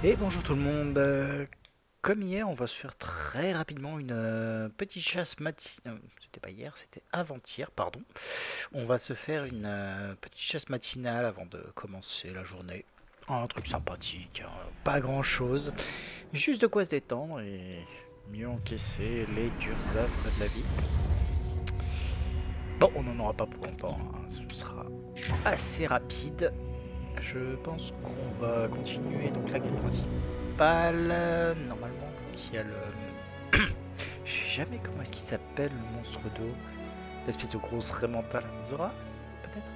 Et bonjour tout le monde. Comme hier, on va se faire très rapidement une petite chasse matinale. C'était pas hier, c'était avant-hier, pardon. On va se faire une petite chasse matinale avant de commencer la journée. Un truc sympathique, hein, pas grand-chose. Juste de quoi se détendre et mieux encaisser les dures affres de la vie. Bon, on n'en aura pas pour longtemps, hein, ce sera assez rapide. Je pense qu'on va continuer donc la quête principale. Normalement, donc, il y a le. Je sais jamais comment est-ce qu'il s'appelle le monstre d'eau. L'espèce de grosse raie mentale. Zora peut-être.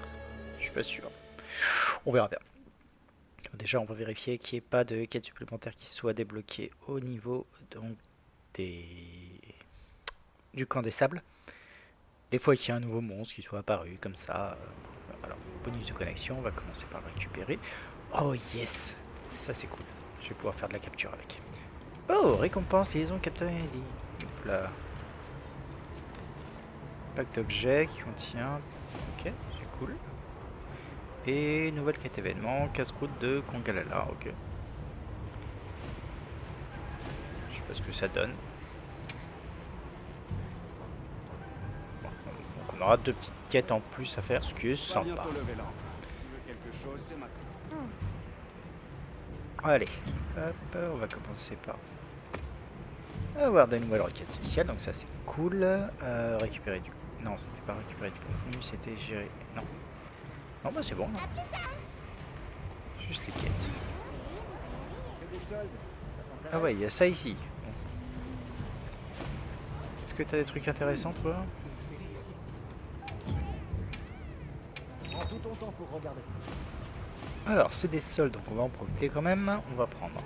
Je suis pas sûr. On verra bien. Déjà, on va vérifier qu'il n'y ait pas de quête supplémentaire qui soit débloquée au niveau donc, du camp des sables. Des fois qu'il y a un nouveau monstre qui soit apparu comme ça. Alors, bonus de connexion, on va commencer par le récupérer. Oh yes, ça c'est cool. Je vais pouvoir faire de la capture avec. Oh, récompense, liaison Captain Eddy. Hop là. Pack d'objets qui contient. Ok, c'est cool. Et nouvelle quête événement, casse-croûte de Kongalala. Ok. Je sais pas ce que ça donne. Bon, donc on aura deux petites quêtes en plus à faire, ce qui est sympa. Allez, hop, on va commencer par avoir des nouvelles requêtes spéciales, donc ça c'est cool. Récupérer du... Non, c'était pas récupérer du contenu, c'était gérer... Non. Non, bah c'est bon. Juste les quêtes. Ah ouais, il y a ça ici. Bon. Est-ce que t'as des trucs intéressants, toi? Alors, c'est des soldes, donc on va en profiter quand même. On va prendre...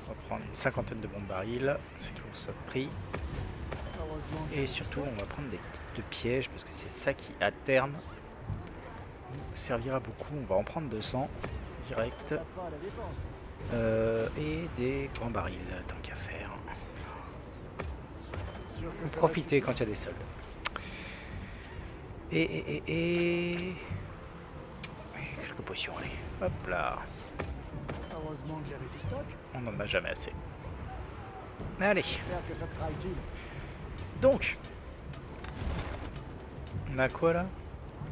On va prendre une cinquantaine de bombes barils. C'est toujours ça de prix. Et surtout, on va prendre des kits de pièges, parce que c'est ça qui, à terme, nous servira beaucoup. On va en prendre 200 direct. Et des grands barils, tant qu'à faire. Profitez quand il y a des soldes. Et quelques potions, allez. Hop là. On n'en a jamais assez. Allez. Donc. On a quoi là?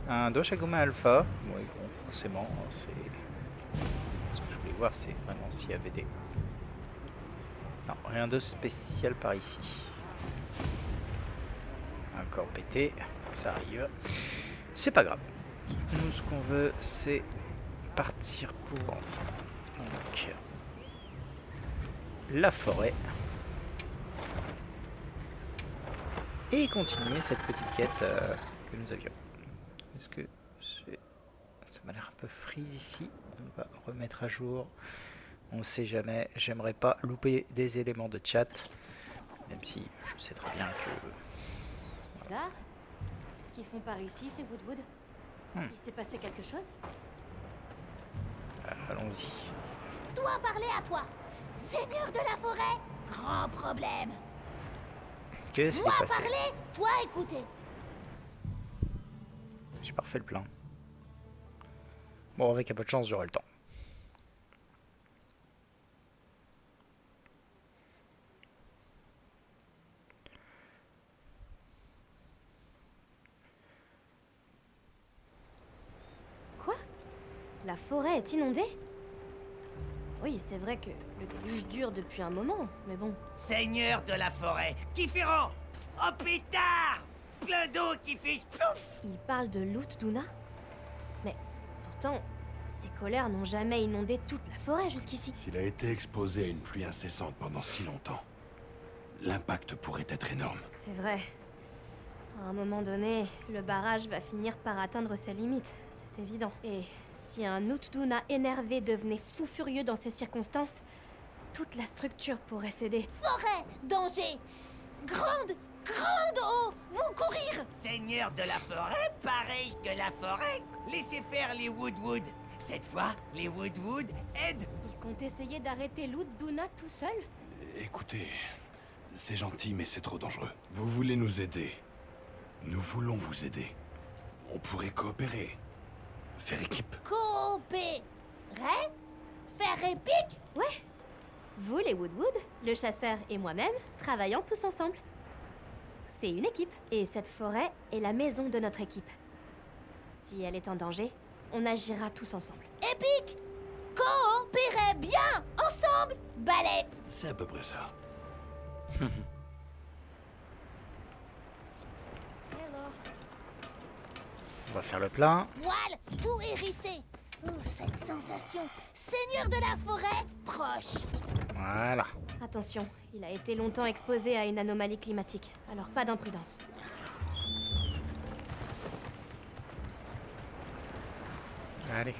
Un Doshaguma Alpha. Oui, bon, forcément, c'est... Ce que je voulais voir, c'est vraiment s'il y avait des... Non, rien de spécial par ici. Encore pété, ça arrive. C'est pas grave. Nous, ce qu'on veut, c'est partir pour donc la forêt et continuer cette petite quête que nous avions. Est-ce que ça m'a l'air un peu freeze ici? On va remettre à jour. On sait jamais. J'aimerais pas louper des éléments de chat, même si je sais très bien que... Bizarre. Qu'est-ce qu'ils font par ici, ces Woodwood? Il s'est passé quelque chose? Allons-y. Toi parler à toi, seigneur de la forêt, grand problème. Qu'est-ce qui Moi s'est passé? parler, toi écouter. J'ai pas refait le plein. Bon, avec un peu de chance, j'aurai le temps. Quoi? La forêt est inondée? Oui, c'est vrai que le déluge dure depuis un moment, mais bon. Seigneur de la forêt, différent. Oh pétard, plein d'eau qui fait splouf. Il parle de Loot Duna? Mais pourtant, ces colères n'ont jamais inondé toute la forêt jusqu'ici. S'il a été exposé à une pluie incessante pendant si longtemps, l'impact pourrait être énorme. C'est vrai. À un moment donné, le barrage va finir par atteindre ses limites, c'est évident. Et si un Utduna énervé devenait fou furieux dans ces circonstances, toute la structure pourrait céder. Forêt, danger, grande eau, vous courir. Seigneur de la forêt, pareil que la forêt. Laissez faire les Woodwood. Cette fois, les Woodwood aident. Il compte essayer d'arrêter Utduna tout seul? Écoutez, c'est gentil, mais c'est trop dangereux. Vous voulez nous aider. Nous voulons vous aider. On pourrait coopérer. faire équipe. Coopérer? Faire épique? Ouais. Vous, les Woodwood, le chasseur et moi-même, travaillons tous ensemble. C'est une équipe. Et cette forêt est la maison de notre équipe. Si elle est en danger, on agira tous ensemble. Épique? Coopérer bien ensemble? Balai! C'est à peu près ça. On va faire le plein. Voile, tout hérissé. Oh, cette sensation. Seigneur de la forêt, proche. Voilà. Attention, il a été longtemps exposé à une anomalie climatique, alors pas d'imprudence. Allez.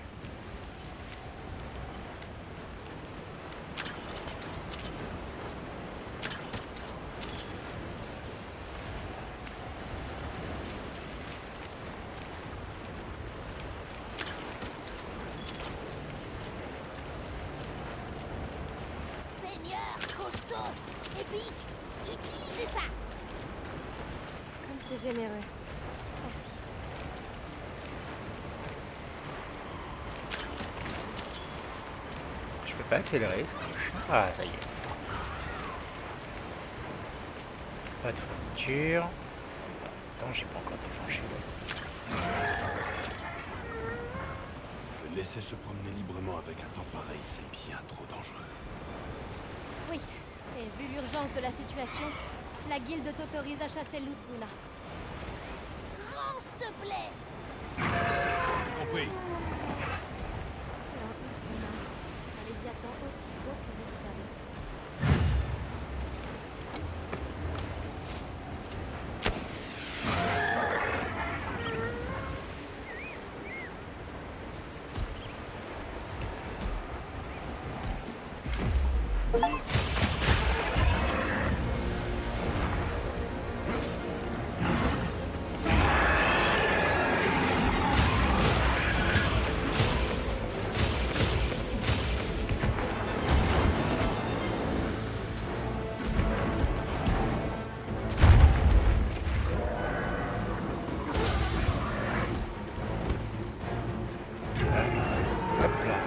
Seigneur, costaud, épique. Utilisez ça. Comme c'est généreux. Merci. Je peux pas accélérer, c'est moche. Ah, ça y est. Pas de fourniture. Attends, j'ai pas encore déclenché. Laisser se promener librement avec un temps pareil, c'est bien trop dangereux. Oui, et vu l'urgence de la situation, la guilde t'autorise à chasser Lutduna. Grand, s'il te plaît. Compris. C'est un Lutduna, un léviathan aussi beau que redoutable. Hop là.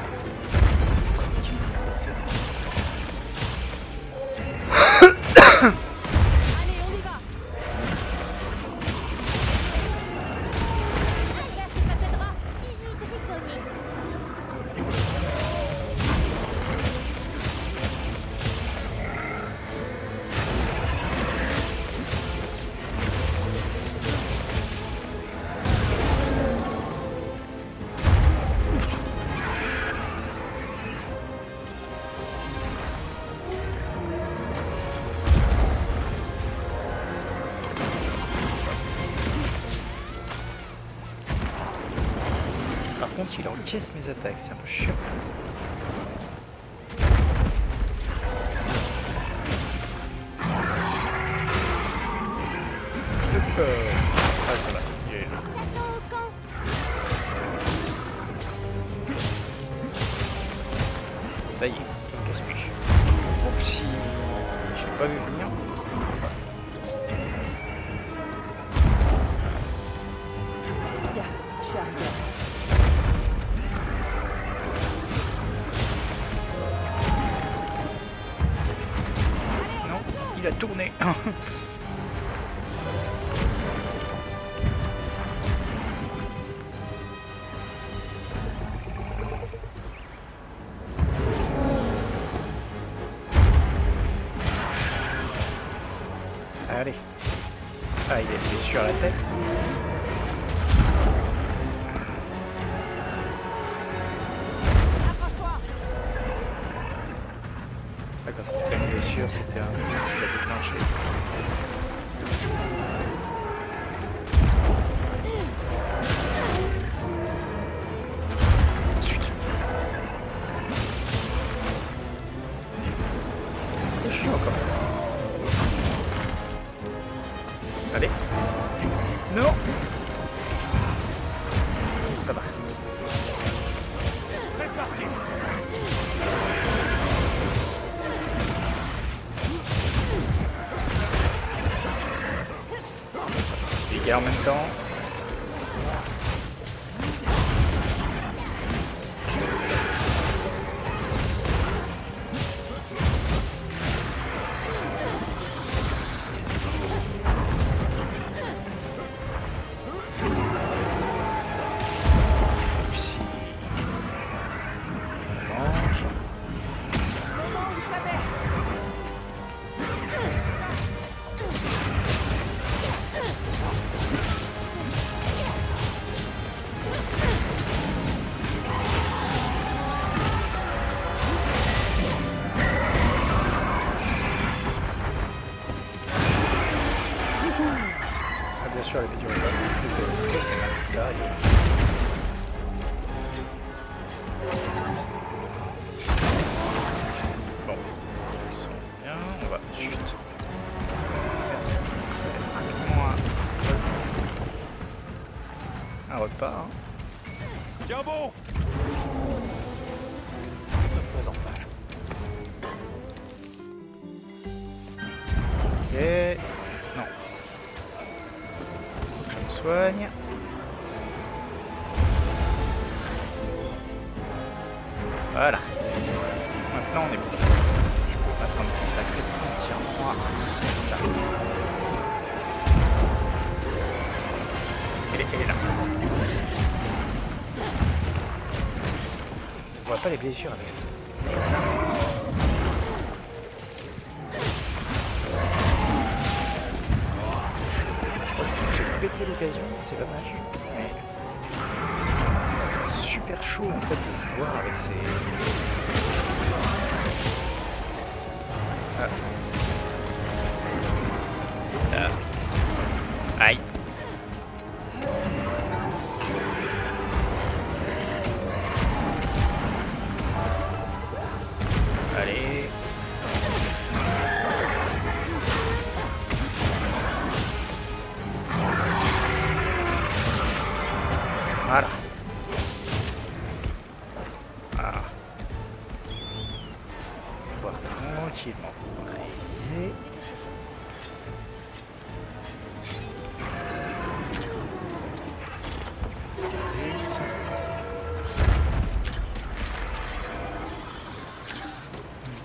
Tranquille. C'est bon. Allez, on y va. J'espère que ça t'aidera. Fini de rigoler. Par contre, il encaisse mes attaques, c'est un peu chiant. Hop. Ah, ça va. Il est là. T'attends au camp. Ça y est, il me casse plus. Oups, si je l'ai pas vu venir. Je suis arrivée. Non, il a tourné. Allez. Ah, il a été sur la tête. Ah, quand c'était pas une blessure, c'était un truc qui l'a déclenché. Zut. C'est chiant encore. Allez. Non. Ça va. C'est parti. Dégâts en même temps. Un repas. Hein. Tiens bon. Ça se présente mal. Ok. Non. Faut que je me soigne. Voilà. Maintenant on est bon. Je peux maintenant me consacrer entièrement à ça. Parce qu'elle est là. On voit pas les blessures avec ça. J'ai pété l'occasion, c'est dommage. Mais c'est super chaud en fait de voir avec ces. Aïe. Allez. Voilà. Ah. Pouvoir tranquillement réaliser. Scarus.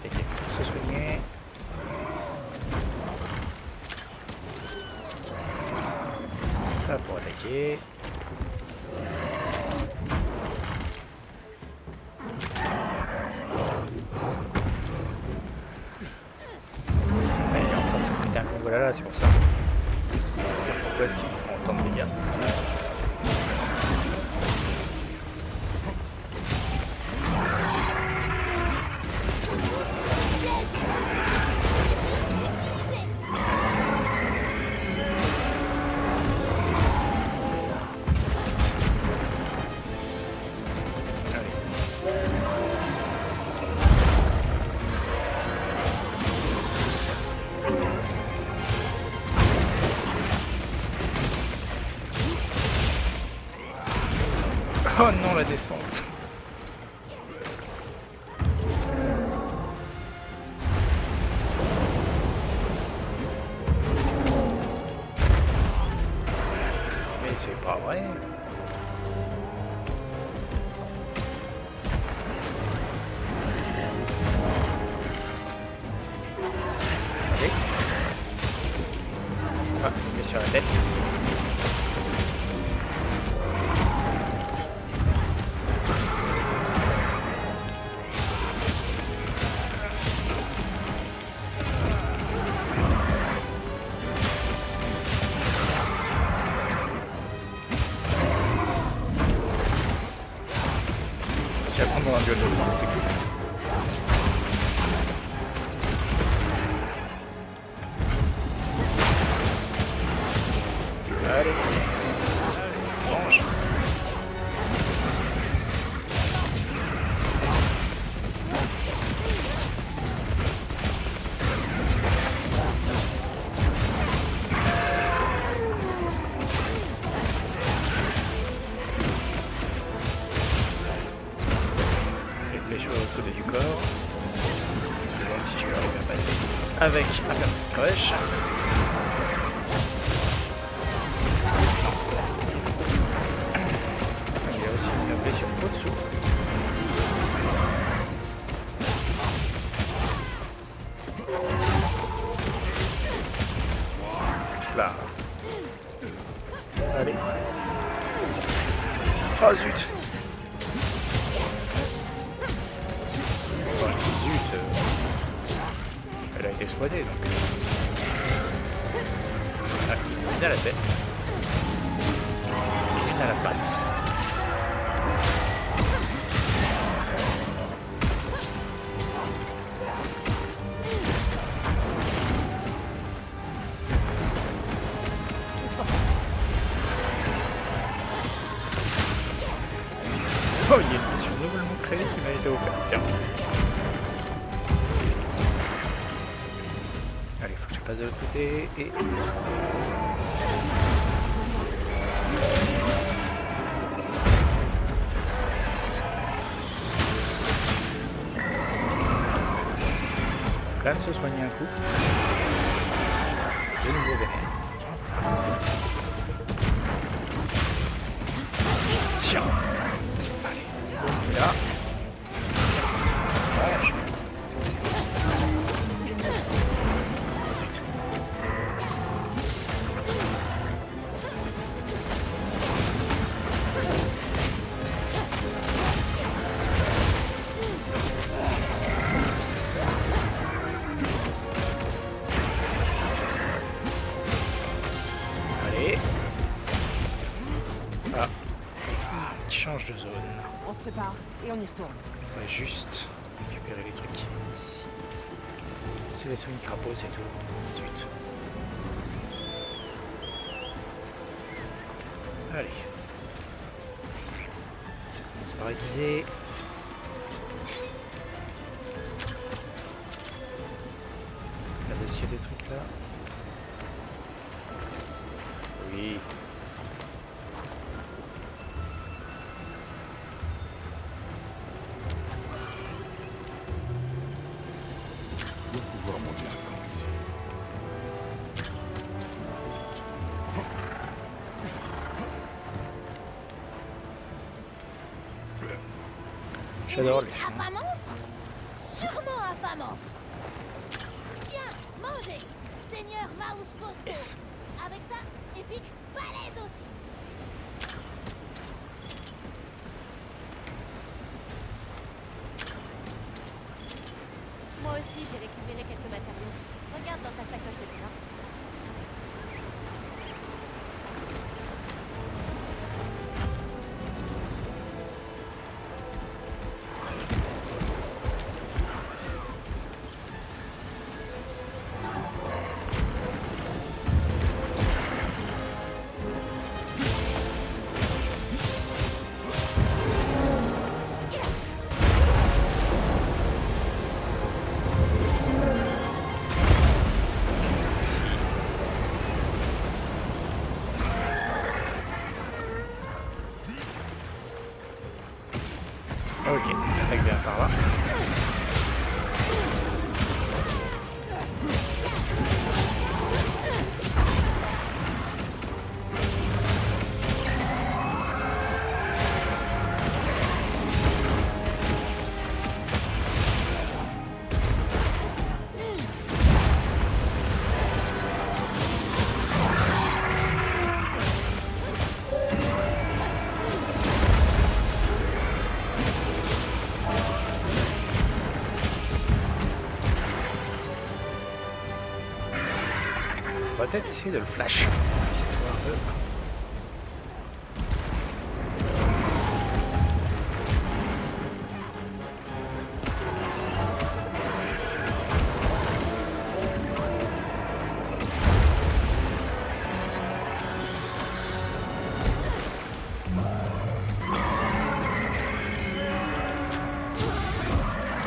Quelqu'un pour se soigner. Ça pour attaquer. Il est en train de se friter un combo là, c'est pour ça. Pourquoi est-ce qu'il prend autant de dégâts? Oh non, la descente. Mais c'est pas vrai. Allez. Ah, il est sur la tête. Si à prendre un duel de force, c'est cool. Allez. Mange. Les blessures au côté du corps. Je vais voir si je vais arriver à passer avec un peu de crèche. Il y a aussi une blessure au-dessous. Là. Allez. Oh zut. Enfin, zut. Elle a été exploitée donc. Ah, une à la tête. Et une à la patte. Oh, il y a une mission nouvellement créée qui m'a été offerte. Tiens. Allez, faut que je passe de l'autre côté et. quand même se soigner un coup. De nouveau vénère. Tiens. Allez. Et là. Ouais, zut. Allez. Ah. Il change de zone. On se prépare et on y retourne. On va juste récupérer les trucs ici. C'est les semi crapauds, c'est tout. Zut. Allez. On se paralyser. Regardez s'il y a des trucs là. Oui. Je dois pouvoir monter un camp ici. J'adore les Épique chemins. affamance? Sûrement affamance. Tiens, mangez, Seigneur Maus Costo. Yes. Avec ça, épique balèze aussi. Moi aussi, j'ai récupéré quelques matériaux. Regarde dans ta sacoche de terrain. Ok, attaque bien par là. On va peut-être essayer de le flash, histoire de...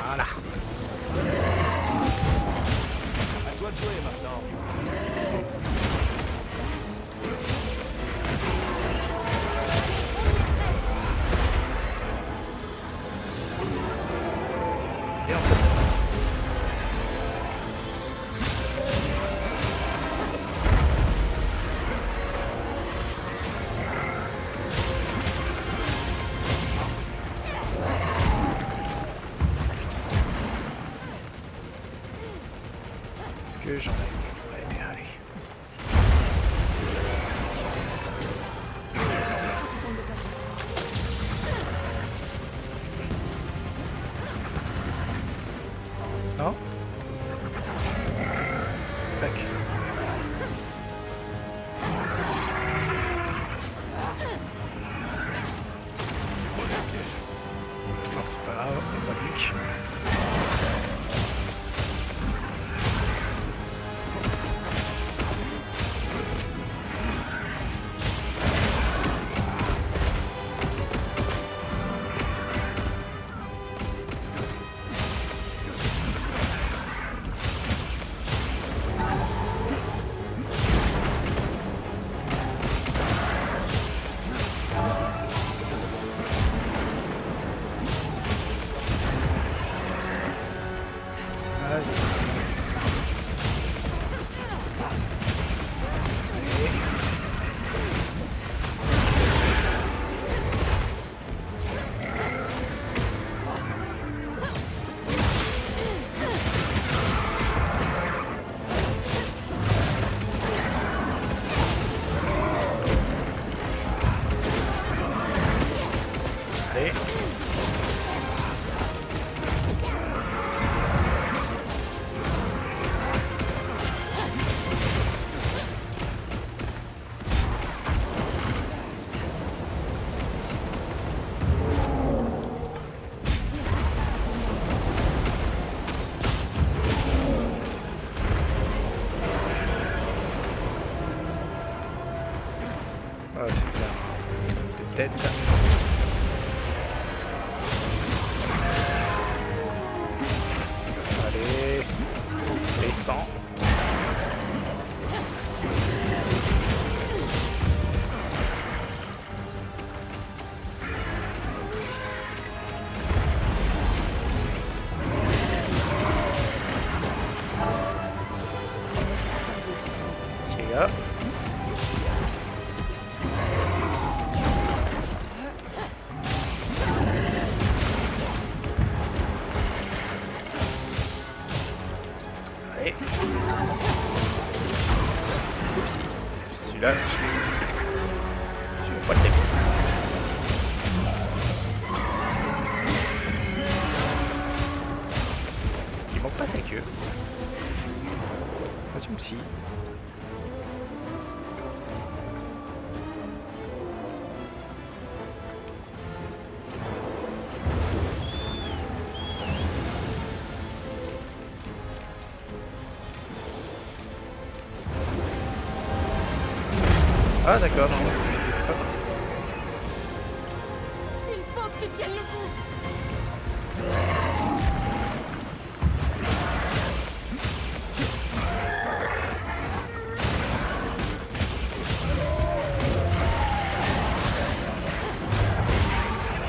Voilà. À toi de jouer maintenant. tête. Allez, descends. Celui-là. Allez. Oupsie. Celui-là, je vais pas le taper. Il manque pas sa queue. Pas aussi. Ah d'accord, non. Il faut que tu tiennes le coup.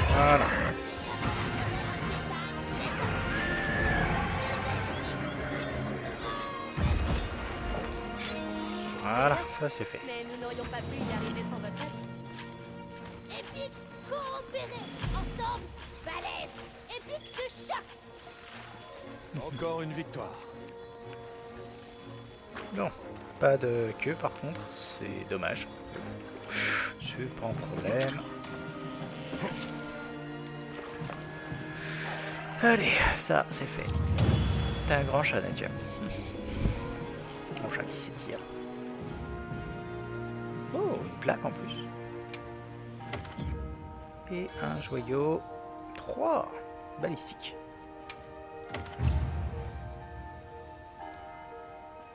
Voilà. Voilà, ça c'est fait. Mais nous n'aurions pas pu y arriver sans votre aide. Épique, coopérer. Ensemble, balèze. Épique de choc. Encore une victoire. Non, pas de queue par contre, c'est dommage. C'est pas un problème. Allez, ça c'est fait. T'as un grand chat, Nadia. Grand chat qui s'étire. Oh, une plaque en plus. Et un joyau. 3 balistiques.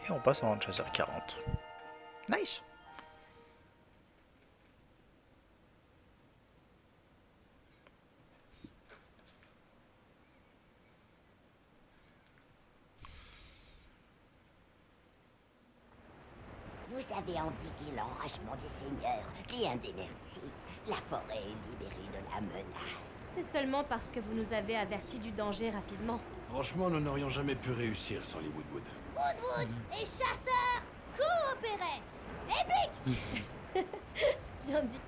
Et on passe en chasseur 40. Nice. Vous avez endigué l'enragement des seigneurs. Bien des merci. La forêt est libérée de la menace. C'est seulement parce que vous nous avez avertis du danger rapidement. Franchement, nous n'aurions jamais pu réussir sans les Woodwood. Woodwood et chasseurs, coopérez. Épique. Bien dit.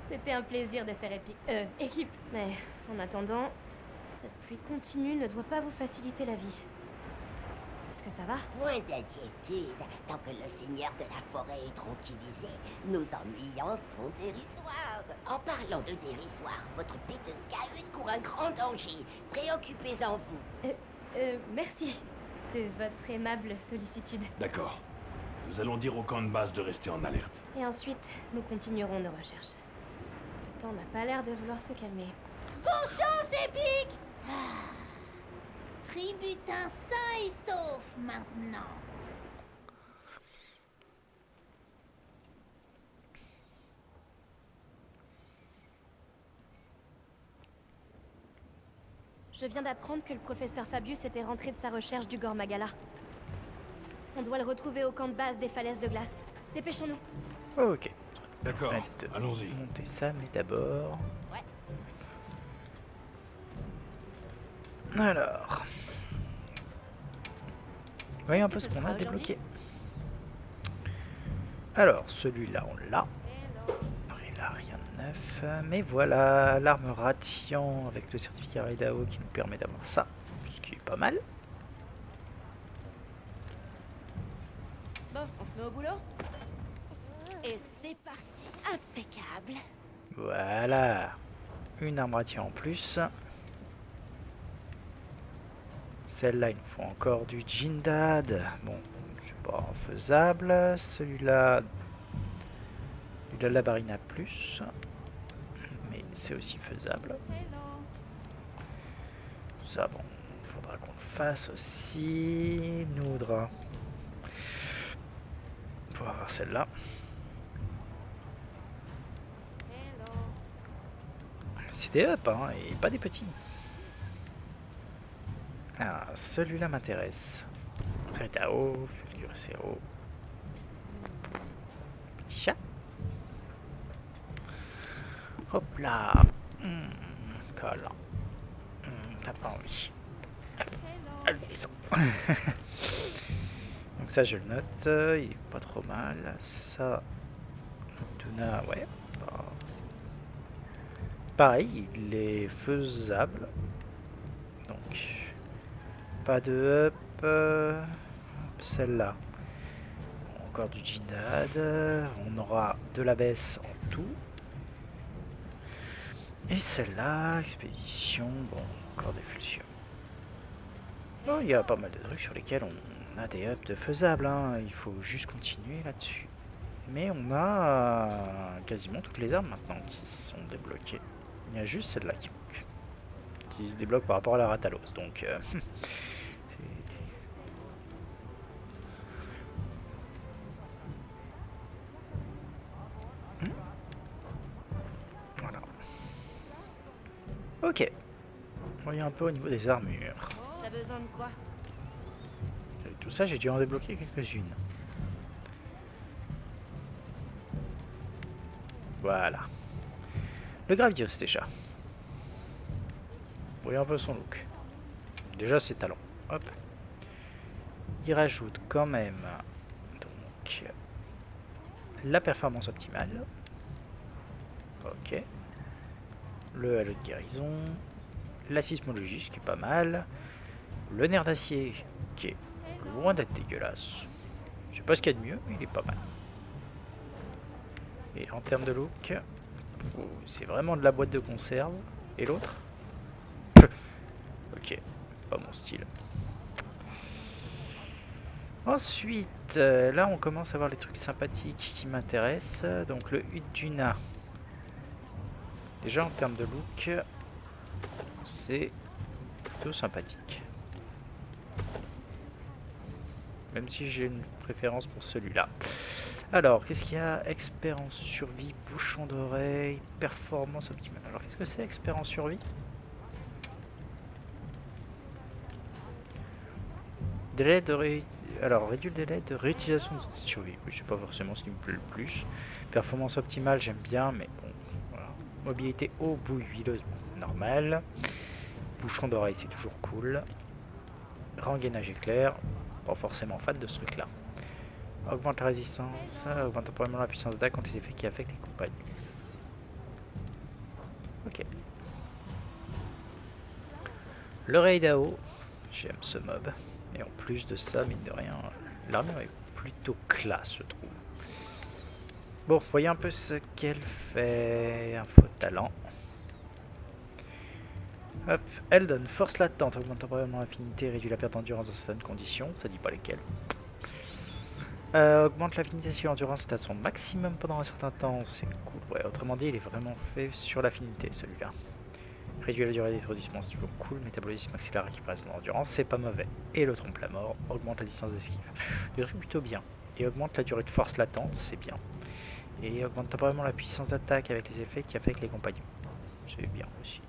C'était un plaisir de faire équipe. Mais en attendant, cette pluie continue ne doit pas vous faciliter la vie. Est-ce que ça va? Point d'inquiétude. Tant que le seigneur de la forêt est tranquillisé, nos ennuyants sont dérisoires. En parlant de dérisoire, votre piteuse cahute court un grand danger. Préoccupez-en vous. Merci de votre aimable sollicitude. D'accord. Nous allons dire au camp de base de rester en alerte. Et ensuite, nous continuerons nos recherches. Le temps n'a pas l'air de vouloir se calmer. Bonne chance, Épique. Tributin sain et sauf maintenant. Je viens d'apprendre que le professeur Fabius était rentré de sa recherche du Gormagala. On doit le retrouver au camp de base des falaises de glace. Dépêchons-nous. Ok. D'accord, Permettre de allons-y. monter ça, mais d'abord... Ouais. Alors... Voyons un peu Ce ce qu'on sera a aujourd'hui. débloqué. Alors, celui-là, on l'a. Il n'a rien de neuf. Mais voilà, l'arme Ratian avec le certificat Idaho qui nous permet d'avoir ça. Ce qui est pas mal. Bon, on se met au boulot? Et c'est parti. Impeccable. Voilà. Une arme Ratian en plus. Celle-là, il nous faut encore du Jindad. Bon, c'est pas faisable. Celui-là, de la barina plus. Mais c'est aussi faisable. Ça, bon, il faudra qu'on le fasse aussi. Noudra. Pour avoir celle-là. c'est des up, hein, et pas des petits. Ah, celui-là m'intéresse. Redao, Fulgurcero. Petit chat. Hop là. Collant. T'as pas envie. Allez, descends. Donc ça je le note, il est pas trop mal. Ça, Tuna, ouais. Bah. Pareil, il est faisable. Donc, pas de up. Celle-là. Encore du Jinad. On aura de la baisse en tout. Et celle-là, expédition. Bon, encore des fulsions. Bon, il y a pas mal de trucs sur lesquels on a des ups de faisables. Hein. Il faut juste continuer là-dessus. Mais on a quasiment toutes les armes maintenant qui sont débloquées. Il y a juste celle-là qui manque. Qui se débloque par rapport à la Ratalos. Donc, voilà. Ok. Voyons un peu au niveau des armures. T'as besoin de quoi? Avec tout ça, j'ai dû en débloquer quelques-unes. Voilà. Le Gravios déjà. Voyons un peu son look. Déjà ses talons. Hop. Il rajoute quand même donc la performance optimale. Ok. Le halo de guérison. La sismologie, ce qui est pas mal. Le nerf d'acier, qui est loin d'être dégueulasse. Je sais pas ce qu'il y a de mieux, mais il est pas mal. Et en termes de look, c'est vraiment de la boîte de conserve. Et l'autre? Ok, pas mon style. Ensuite, là on commence à voir les trucs sympathiques qui m'intéressent. Donc le Uduna. Déjà en termes de look, c'est plutôt sympathique. Même si j'ai une préférence pour celui-là. Alors, qu'est-ce qu'il y a? Expérience survie, bouchon d'oreille, performance optimale. Alors, qu'est-ce que c'est expérience survie? Délai de Alors, réduit le délai de réutilisation de survie. Je sais pas forcément ce qui me plaît le plus. Performance optimale, j'aime bien, mais bon, voilà. Mobilité haut, bouille huileuse, bon, normal. Bouchon d'oreille, c'est toujours cool. Rengainage éclair, pas forcément fan de ce truc-là. Augmente la résistance, augmente temporairement la puissance d'attaque contre les effets qui affectent les compagnons. Ok. Le Raidao, j'aime ce mob. Et en plus de ça, mine de rien, l'armure est plutôt classe, je trouve. Bon, voyez un peu ce qu'elle fait. Info talent. Hop, elle donne force latente, augmente temporairement l'affinité, réduit la perte d'endurance dans certaines conditions, ça dit pas lesquelles. Augmente l'affinité sur l'endurance à son maximum pendant un certain temps, c'est cool. Ouais, autrement dit, il est vraiment fait sur l'affinité celui-là. Réduit la durée d'étourdissement, c'est toujours cool. Métabolisme accéléré qui reste dans l'endurance, c'est pas mauvais. Et le trompe la mort, augmente la distance d'esquive. Des trucs plutôt bien. Et augmente la durée de force latente, c'est bien. Et augmente temporairement la puissance d'attaque avec les effets qui affectent les compagnons. C'est bien aussi.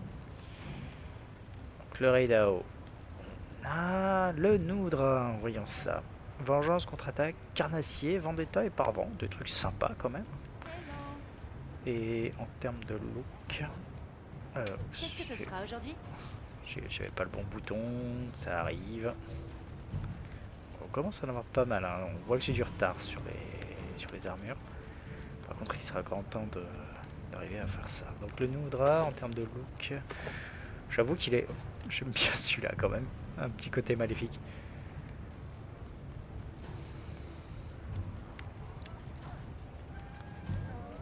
Donc le Raidao. Ah, le Noudra, voyons ça. Vengeance, contre-attaque, carnassier, vendetta et parvent. Des trucs sympas quand même. Et en termes de look... Qu'est-ce que ce sera aujourd'hui? J'avais pas le bon bouton, ça arrive. On commence à en avoir pas mal, hein. On voit que j'ai du retard sur les armures. Par contre, il sera grand temps d'arriver à faire ça. Donc le Noudra, en termes de look, j'avoue qu'il est... J'aime bien celui-là quand même. Un petit côté maléfique.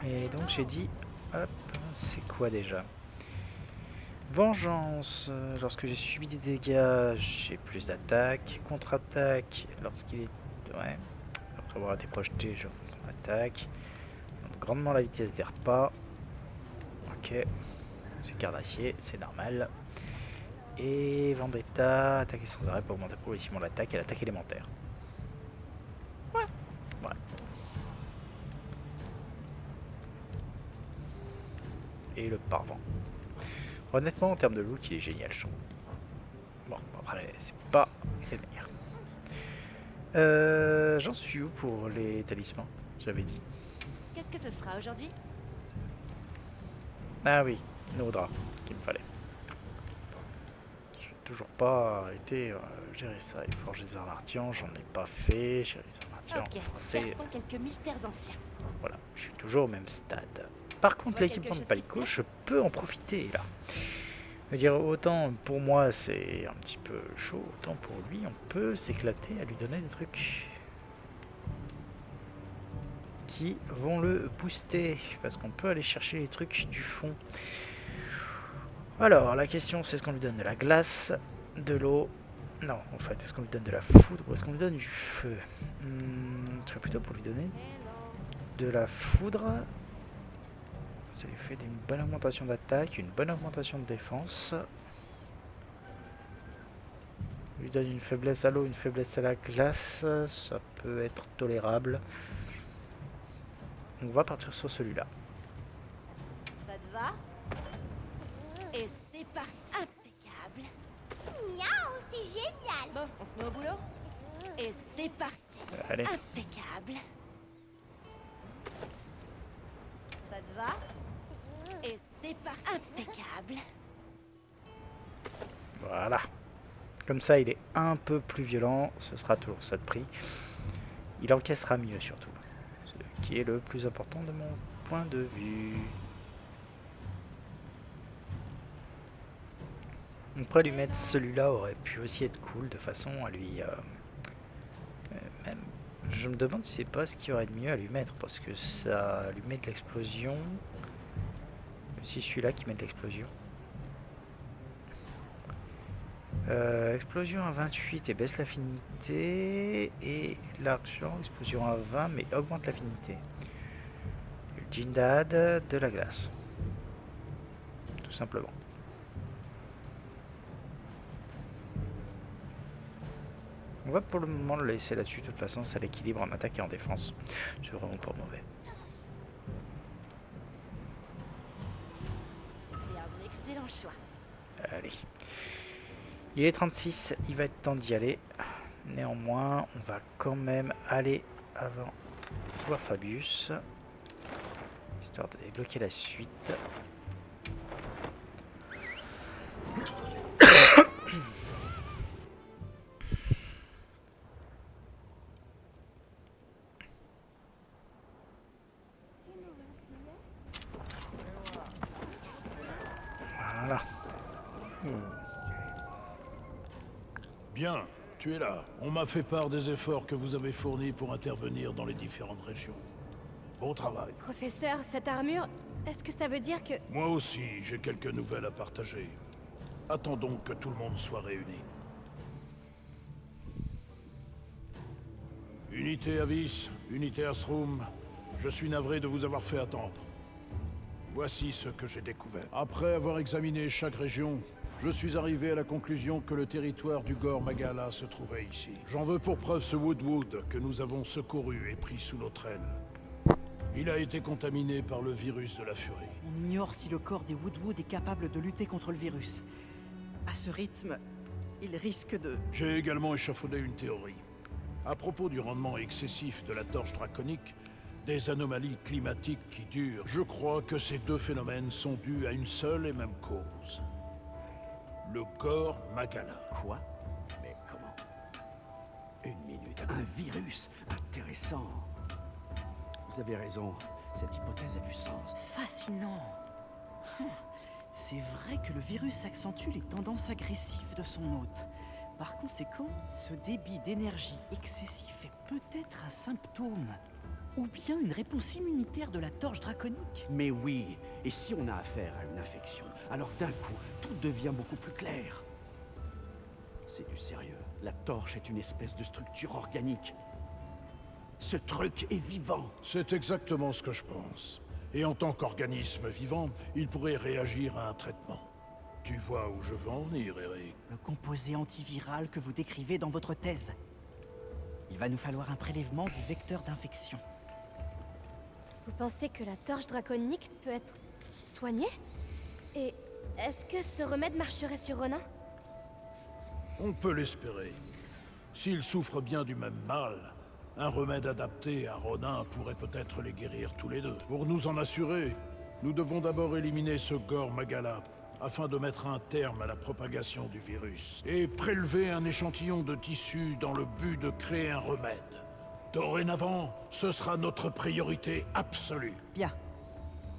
Et donc j'ai dit, hop, c'est quoi déjà? Vengeance, lorsque j'ai subi des dégâts, j'ai plus d'attaque. Contre-attaque, lorsqu'il est... Ouais. Après avoir été projeté, je contre-attaque. Augmente grandement la vitesse des repas. Ok. C'est carnassier, c'est normal. Et Vendetta, attaquer sans arrêt pour augmenter progressivement l'attaque et l'attaque élémentaire. Ouais. Ouais. Et le parvent. Honnêtement, en termes de look, il est génial, je trouve. Bon, après, c'est pas quelle manière. J'en suis où pour les talismans? J'avais dit. Qu'est-ce que ce sera aujourd'hui? Ah oui, Naudra, qu'il me fallait. Je n'ai toujours pas arrêté gérer ça. Il faut forger des armartians, j'en ai pas fait. Gérer des armartiens, Ok, forcé. perçons quelques mystères anciens. Voilà, je suis toujours au même stade. Par contre, vois l'équipement quelque de chose Palico, qui te je peux en profiter là. Je veux dire, autant pour moi c'est un petit peu chaud, autant pour lui, on peut s'éclater à lui donner des trucs qui vont le booster, parce qu'on peut aller chercher les trucs du fond. Alors, la question c'est est-ce qu'on lui donne de la glace, de l'eau? Non, en fait, est-ce qu'on lui donne de la foudre ou est-ce qu'on lui donne du feu? Ce serait plutôt pour lui donner de la foudre. Ça lui fait une bonne augmentation d'attaque, une bonne augmentation de défense. Lui donne une faiblesse à l'eau, une faiblesse à la glace, ça peut être tolérable. On va partir sur celui-là. Ça te va? Et c'est parti. Impeccable. Miaou, c'est génial. Bon, on se met au boulot? Et c'est parti. Allez, Impeccable. Ça te va? Et c'est parti. Impeccable. voilà. Comme ça, il est un peu plus violent, ce sera toujours ça de prix. Il encaissera mieux surtout. Ce qui est le plus important de mon point de vue. On pourrait lui mettre celui-là, aurait pu aussi être cool de façon à lui... même, je me demande si c'est pas ce qu'il y aurait de mieux à lui mettre, parce que ça lui met de l'explosion. Si celui-là qui met de l'explosion. Explosion à 28 et baisse l'affinité. Et l'argent, explosion à 20 mais augmente l'affinité. Le Jindad, de la glace. Tout simplement. On va pour le moment le laisser là-dessus. De toute façon, ça l'équilibre en attaque et en défense. C'est vraiment pas mauvais. C'est un excellent choix. Allez. Il est 36, il va être temps d'y aller. Néanmoins, on va quand même aller avant voir Fabius. Histoire de débloquer la suite. Voilà. Bien, tu es là. On m'a fait part des efforts que vous avez fournis pour intervenir dans les différentes régions. Bon travail. Professeur, cette armure, est-ce que ça veut dire que... Moi aussi, j'ai quelques nouvelles à partager. Attendons que tout le monde soit réuni. Unité Avis, unité Astrum, je suis navré de vous avoir fait attendre. Voici ce que j'ai découvert. Après avoir examiné chaque région, je suis arrivé à la conclusion que le territoire du Gore Magala se trouvait ici. J'en veux pour preuve ce Woodwood que nous avons secouru et pris sous notre aile. Il a été contaminé par le virus de la furie. On ignore si le corps des Woodwood est capable de lutter contre le virus. À ce rythme, il risque de... J'ai également échafaudé une théorie. À propos du rendement excessif de la torche draconique, des anomalies climatiques qui durent, je crois que ces deux phénomènes sont dus à une seule et même cause. Le Gore Magala. Quoi? Mais comment? Une minute, un virus? Intéressant. Vous avez raison, cette hypothèse a du sens. Fascinant. C'est vrai que le virus accentue les tendances agressives de son hôte. Par conséquent, ce débit d'énergie excessif est peut-être un symptôme, ou bien une réponse immunitaire de la torche draconique. Mais oui, et si on a affaire à une infection, alors d'un coup, tout devient beaucoup plus clair. C'est du sérieux. La torche est une espèce de structure organique. Ce truc est vivant. C'est exactement ce que je pense. Et en tant qu'organisme vivant, il pourrait réagir à un traitement. Tu vois où je veux en venir, Eric? Le composé antiviral que vous décrivez dans votre thèse. Il va nous falloir un prélèvement du vecteur d'infection. Vous pensez que la torche draconique peut être soignée? Et Est-ce que ce remède marcherait sur Ronin? On peut l'espérer. S'ils souffrent bien du même mal, un remède adapté à Ronin pourrait peut-être les guérir tous les deux. Pour nous en assurer, nous devons d'abord éliminer ce Gore Magala, afin de mettre un terme à la propagation du virus, et prélever un échantillon de tissu dans le but de créer un remède. Dorénavant, ce sera notre priorité absolue. Bien.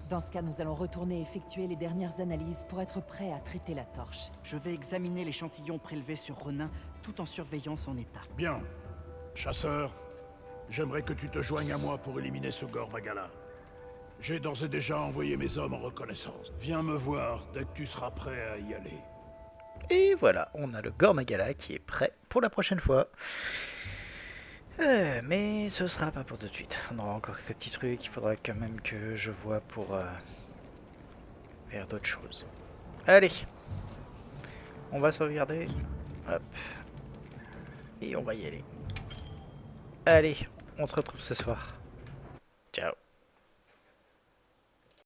Dans ce cas, nous allons retourner effectuer les dernières analyses pour être prêts à traiter la torche. Je vais examiner l'échantillon prélevé sur Ronin tout en surveillant son état. Bien. Chasseur, j'aimerais que tu te joignes à moi pour éliminer ce Gore Magala. J'ai d'ores et déjà envoyé mes hommes en reconnaissance. Viens me voir dès que tu seras prêt à y aller. Et voilà, on a le Gore Magala qui est prêt pour la prochaine fois. Mais ce sera pas pour tout de suite. On aura encore quelques petits trucs, il faudra quand même que je vois pour faire d'autres choses. Allez, on va sauvegarder. Hop. Et on va y aller. Allez, on se retrouve ce soir. Ciao.